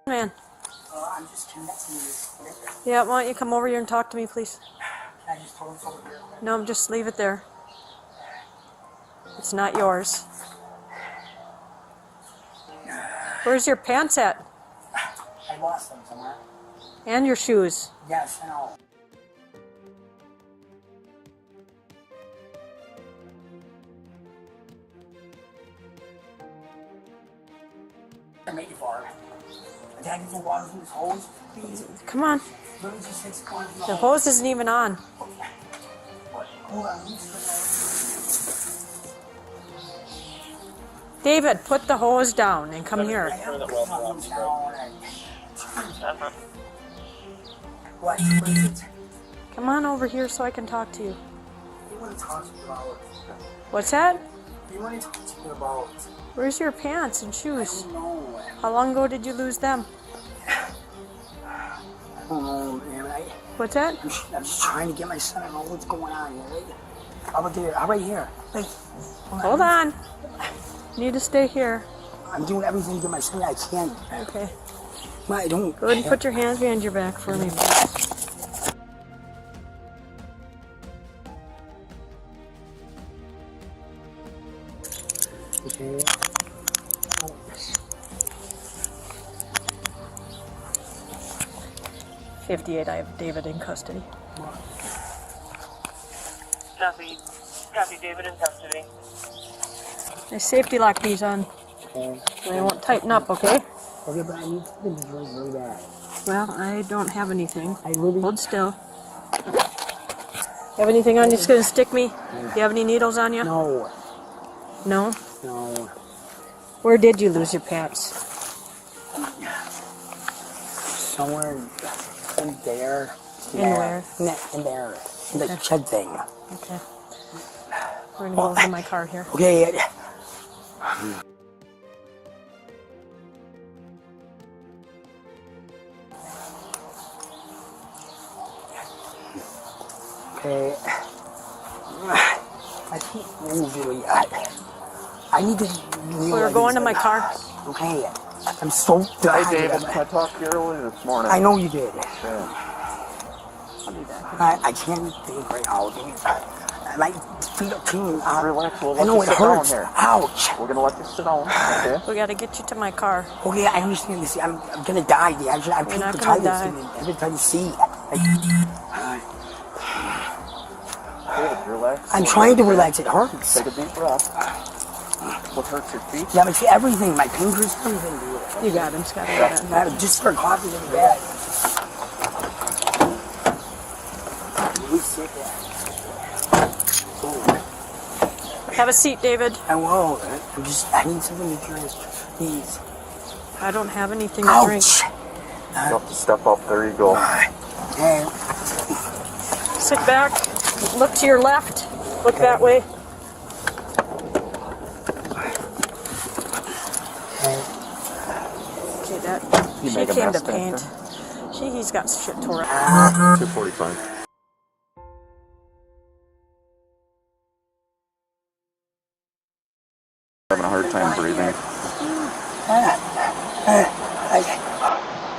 Man. I'm just connecting this. Yeah, why don't you come over here and talk to me, please? Can I just hold this over here? No, just leave it there. It's not yours. Where's your pants at? I lost them somewhere. And your shoes. Yes, I know. I made it far. Can I get some water from this hose, please? Come on. Let me just take some water from The hose isn't even on. Hold on. David, put the hose down and come here. What is it? Come on over here so I can talk to you. What do you want to talk to me about? What's that? What do you want to talk to me about? Where's your pants and shoes? I don't know. How long ago did you lose them? I don't know, man. What's that? I'm just trying to get my son to know what's going on here, right? How about there? How right here? Like, Hold on. You need to stay here. I'm doing everything to get my son I can. Okay. I don't. Go ahead and put your hands behind your back for me, please. Okay. 58, I have David in custody. Copy, David in custody. I safety lock these on. Okay. They won't tighten up, okay? Okay, but I need something to drink really bad. Well, I don't have anything. I really. Hold still. You have anything on you that's going to stick me? You have any needles on you? No. No? No. Where did you lose your pants? Somewhere in there. In where? In there. In the shed thing. Okay. We're going to go over to my car here. Okay. Okay. I can't move really. I need to. We're going to my car. Okay. I'm so tired. Hey David, I talked to you earlier this morning. I know you did. Yeah. I'll be back. I can't think right now. My feet are tingling. Relax, we'll I let know you it sit hurts. down here. Ouch. We're gonna let you sit down, okay? We got to get you to my car. Okay, I understand this. I'm gonna die. I'm You're not trying gonna die. to try to see. David, relax. I'm trying to relax. It hurts. Take a deep breath. What hurts your feet? Yeah, it's everything. My fingers, everything. Dude. You got him, Scott. I just start coughing really bad. We sit there. Have a seat, David. I won't. I need something to drink. Please. I don't have anything to drink. Ouch. You have to step up. There you go. Okay. Sit back. Look to your left. Look that way. Okay, that. You She make a came to mess back paint. He's got shit tore up. 245. Having a hard time breathing.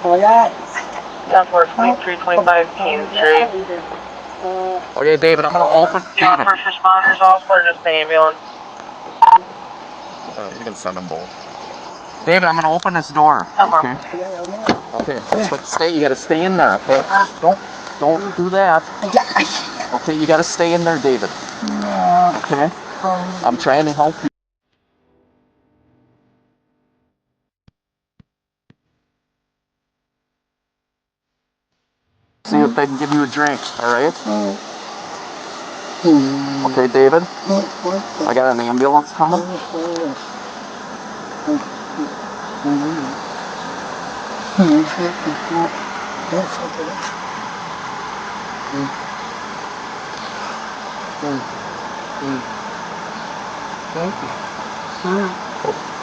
Oh my God. Southward 2325 King Street. Okay, David, I'm gonna open. Do you want first responders off or just the ambulance? You can send them both. David, I'm gonna open this door. Okay. Okay. But you gotta stay in there, okay? Don't do that. Okay, you gotta stay in there, David. Okay? I'm trying to help you. See if they can give you a drink, alright? Okay, David? I got an ambulance coming.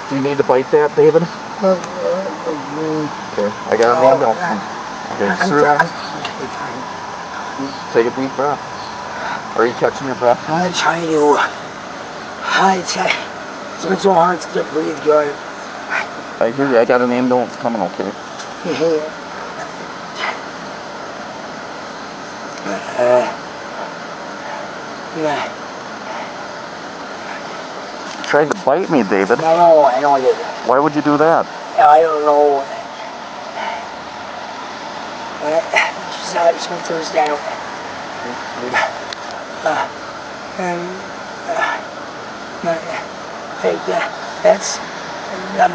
Do you need to bite that, David? Okay, I got an ambulance coming. Okay, take a deep breath. Are you catching your breath? I'm trying to. It's been so hard to breathe good. I hear you. I got an ambulance coming, okay? You tried to bite me, David. No, I don't get it. Why would you do that? I don't know. It's my first day.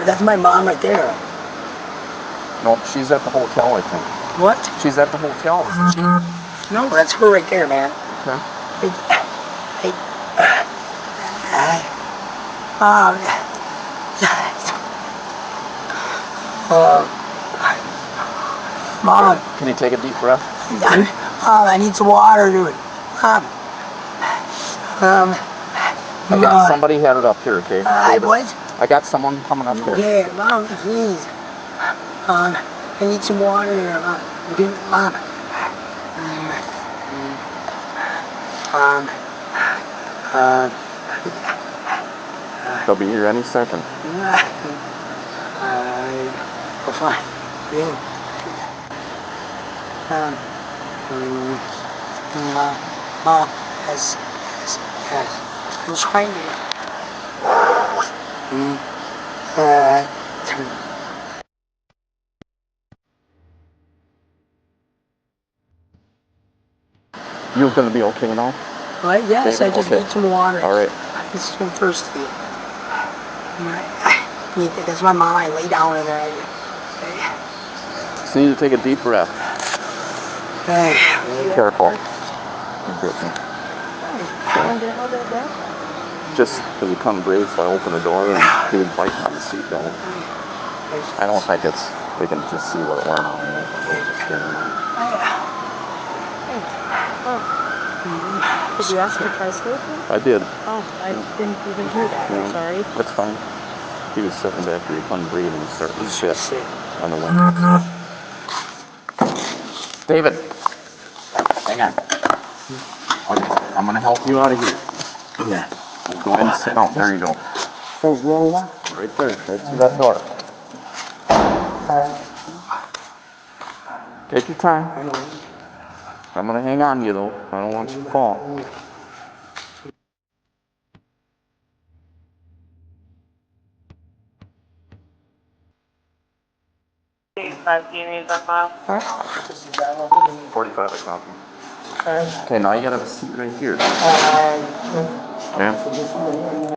That's my mom right there. No, she's at the hotel, I think. What? She's at the hotel. No, that's her right there, man. Okay. Mom, Can you take a deep breath? I need some water, dude. I got somebody headed up here, okay? David. What? I got someone coming up here. Yeah, Mom, please. I need some water here, Mom. Mom. They'll be here any second. Go fine. Yeah. Mom, yes. I'm trying to. You gonna be okay now? What? Yes, David, I just okay. need some water. All right. This is my first thing. That's my mom. I lay down in there. Just need to take a deep breath. Hey. Careful. Oh. Just because he come brave, so I opened the door and he was biting on the seatbelt. I don't think they can just see what it went on. Did you ask to try sleeping? I did. Oh, I didn't even hear that. I'm sorry. That's fine. He was sitting back there, he couldn't breathe and he started to shit on the window. David, hang on. I'm gonna help you out of here. Yeah. Go ahead and sit down. There you go. Right there, right through that door. Take your time. I'm gonna hang on to you though. I don't want you to fall. 5 units on file. 45 o'clock. Okay, now you gotta have a seat right here. Yeah.